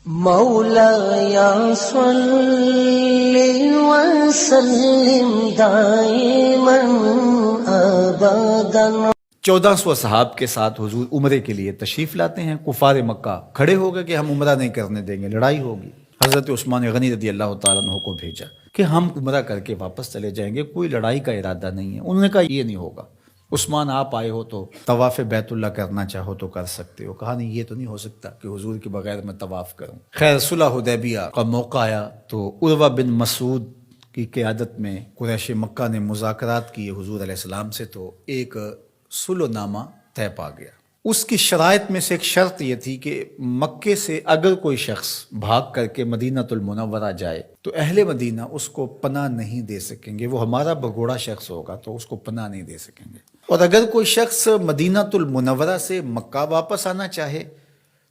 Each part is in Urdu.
مولایا صلی وسلم دائما ابدا۔ 1400 اصحاب کے ساتھ حضور عمرے کے لیے تشریف لاتے ہیں۔ کفار مکہ کھڑے ہو گئے کہ ہم عمرہ نہیں کرنے دیں گے، لڑائی ہوگی۔ حضرت عثمان غنی رضی اللہ تعالیٰ عنہ کو بھیجا کہ ہم عمرہ کر کے واپس چلے جائیں گے، کوئی لڑائی کا ارادہ نہیں ہے۔ انہوں نے کہا یہ نہیں ہوگا، عثمان آپ آئے ہو تو طواف بیت اللہ کرنا چاہو تو کر سکتے ہو۔ کہا نہیں، یہ تو نہیں ہو سکتا کہ حضور کے بغیر میں طواف کروں۔ خیر صلح حدیبیہ کا موقع آیا تو عروہ بن مسعود کی قیادت میں قریش مکہ نے مذاکرات کیے حضور علیہ السلام سے، تو ایک صلح نامہ طے پا گیا۔ اس کی شرائط میں سے ایک شرط یہ تھی کہ مکے سے اگر کوئی شخص بھاگ کر کے مدینہ المنورہ جائے تو اہل مدینہ اس کو پناہ نہیں دے سکیں گے، وہ ہمارا بگوڑا شخص ہوگا تو اس کو پناہ نہیں دے سکیں گے۔ اور اگر کوئی شخص مدینہ المنورہ سے مکہ واپس آنا چاہے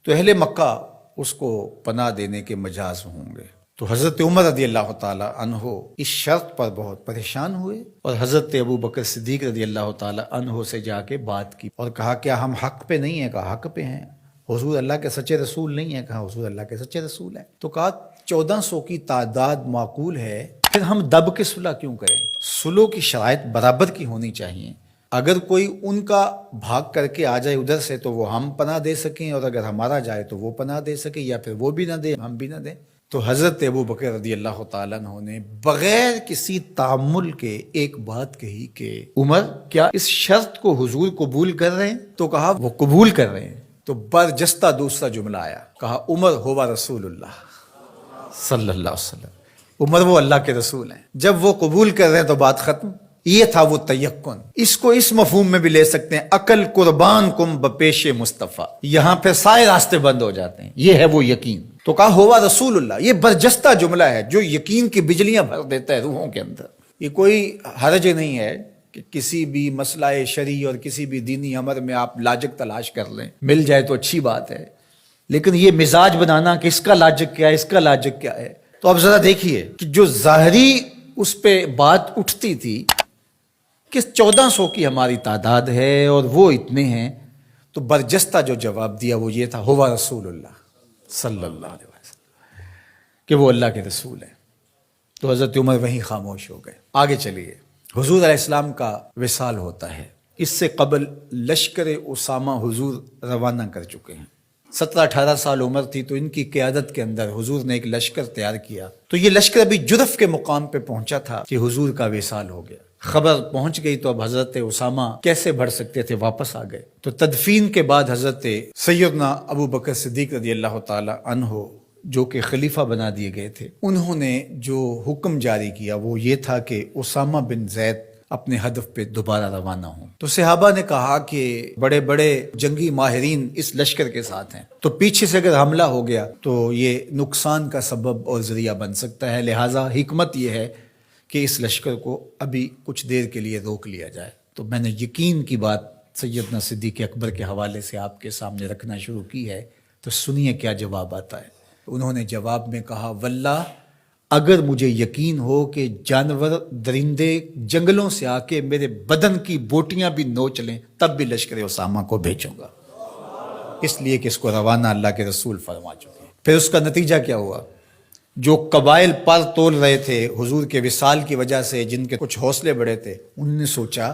تو اہل مکہ اس کو پناہ دینے کے مجاز ہوں گے۔ تو حضرت عمر رضی اللہ تعالیٰ عنہ اس شرط پر بہت پریشان ہوئے اور حضرت ابو بکر صدیق رضی اللہ تعالیٰ عنہ سے جا کے بات کی اور کہا کیا ہم حق پہ نہیں ہیں؟ کہا حق پہ ہیں۔ حضور اللہ کے سچے رسول نہیں ہیں؟ کہا حضور اللہ کے سچے رسول ہیں۔ تو کہا 1400 کی تعداد معقول ہے، پھر ہم دب کے صلح کیوں کریں؟ صلح کی شرائط برابر کی ہونی چاہیے۔ اگر کوئی ان کا بھاگ کر کے آ جائے ادھر سے تو وہ ہم پناہ دے سکیں، اور اگر ہمارا جائے تو وہ پناہ دے سکیں، یا پھر وہ بھی نہ دے ہم بھی نہ دیں۔ تو حضرت ابو بکر رضی اللہ تعالیٰ عنہ نے بغیر کسی تعامل کے ایک بات کہی کہ عمر کیا اس شرط کو حضور قبول کر رہے ہیں؟ تو کہا وہ قبول کر رہے ہیں۔ تو برجستہ دوسرا جملہ آیا، کہا عمر ہوا رسول اللہ صلی اللہ علیہ وسلم، عمر وہ اللہ کے رسول ہیں۔ جب وہ قبول کر رہے ہیں تو بات ختم۔ یہ تھا وہ تیقن۔ اس کو اس مفہوم میں بھی لے سکتے ہیں، عقل قربان کم بپیش مصطفیٰ، یہاں پہ سارے راستے بند ہو جاتے ہیں۔ یہ ہے وہ یقین۔ تو کہا ہوا رسول اللہ، یہ برجستہ جملہ ہے جو یقین کی بجلیاں بھر دیتا ہے روحوں کے اندر۔ یہ کوئی حرج نہیں ہے کہ کسی بھی مسئلہ شرعی اور کسی بھی دینی امر میں آپ لاجک تلاش کر لیں، مل جائے تو اچھی بات ہے، لیکن یہ مزاج بنانا کہ اس کا لاجک کیا ہے، اس کا لاجک کیا ہے۔ تو اب ذرا دیکھیے کہ جو ظاہری اس پہ بات اٹھتی تھی کہ 1400 کی ہماری تعداد ہے اور وہ اتنے ہیں، تو برجستہ جو جواب دیا وہ یہ تھا ہوا رسول اللہ صلی اللہ علیہ وسلم، کہ وہ اللہ کے رسول ہیں۔ تو حضرت عمر وہیں خاموش ہو گئے۔ آگے چلیے، حضور علیہ السلام کا وصال ہوتا ہے۔ اس سے قبل لشکر اسامہ حضور روانہ کر چکے ہیں۔ 17-18 سال عمر تھی تو ان کی قیادت کے اندر حضور نے ایک لشکر تیار کیا۔ تو یہ لشکر ابھی جرف کے مقام پہ پہنچا تھا کہ حضور کا وصال ہو گیا۔ خبر پہنچ گئی تو اب حضرت اسامہ کیسے بڑھ سکتے تھے، واپس آ گئے۔ تو تدفین کے بعد حضرت سیدنا ابو بکر صدیق رضی اللہ تعالی عنہ جو کہ خلیفہ بنا دیے گئے تھے، انہوں نے جو حکم جاری کیا وہ یہ تھا کہ اسامہ بن زید اپنے ہدف پہ دوبارہ روانہ ہوں۔ تو صحابہ نے کہا کہ بڑے بڑے جنگی ماہرین اس لشکر کے ساتھ ہیں، تو پیچھے سے اگر حملہ ہو گیا تو یہ نقصان کا سبب اور ذریعہ بن سکتا ہے، لہٰذا حکمت یہ ہے کہ اس لشکر کو ابھی کچھ دیر کے لیے روک لیا جائے۔ تو میں نے یقین کی بات سیدنا صدیق اکبر کے حوالے سے آپ کے سامنے رکھنا شروع کی ہے، تو سنیے کیا جواب آتا ہے۔ انہوں نے جواب میں کہا واللہ اگر مجھے یقین ہو کہ جانور درندے جنگلوں سے آ کے میرے بدن کی بوٹیاں بھی نوچ لیں تب بھی لشکر اسامہ کو بھیجوں گا، اس لیے کہ اس کو روانہ اللہ کے رسول فرما چکے ہیں۔ پھر اس کا نتیجہ کیا ہوا؟ جو قبائل پر تول رہے تھے حضور کے وصال کی وجہ سے، جن کے کچھ حوصلے بڑے تھے، انہوں نے سوچا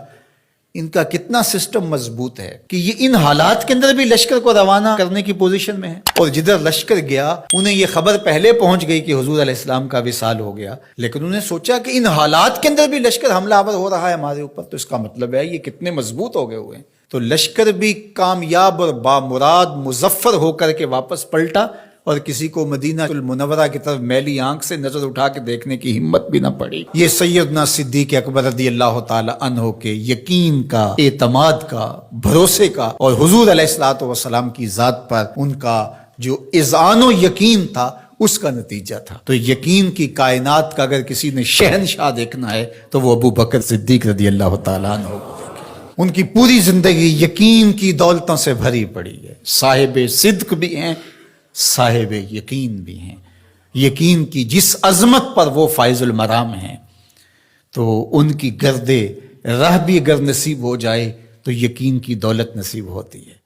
ان کا کتنا سسٹم مضبوط ہے کہ یہ ان حالات کے اندر بھی لشکر کو روانہ کرنے کی پوزیشن میں ہے۔ اور جدھر لشکر گیا انہیں یہ خبر پہلے پہنچ گئی کہ حضور علیہ السلام کا وصال ہو گیا، لیکن انہوں نے سوچا کہ ان حالات کے اندر بھی لشکر حملہ آور ہو رہا ہے ہمارے اوپر، تو اس کا مطلب ہے یہ کتنے مضبوط ہو گئے ہوئے ہیں۔ تو لشکر بھی کامیاب اور بامراد مظفر ہو کر کے واپس پلٹا، اور کسی کو مدینہ المنورہ کی طرف میلی آنکھ سے نظر اٹھا کے دیکھنے کی ہمت بھی نہ پڑی۔ یہ سیدنا صدیق اکبر رضی اللہ تعالی عنہ کے یقین کا، اعتماد کا، بھروسے کا، اور حضور علیہ الصلوۃ والسلام کی ذات پر ان کا جو اذعان و یقین تھا اس کا نتیجہ تھا۔ تو یقین کی کائنات کا اگر کسی نے شہنشاہ دیکھنا ہے تو وہ ابو بکر صدیق رضی اللہ تعالی عنہ کو دیکھے۔ ان کی پوری زندگی یقین کی دولتوں سے بھری پڑی ہے، صاحب صدق بھی ہیں، صاحب یقین بھی ہیں۔ یقین کی جس عظمت پر وہ فائز المرام ہیں، تو ان کی گرد راہ بھی اگر نصیب ہو جائے تو یقین کی دولت نصیب ہوتی ہے۔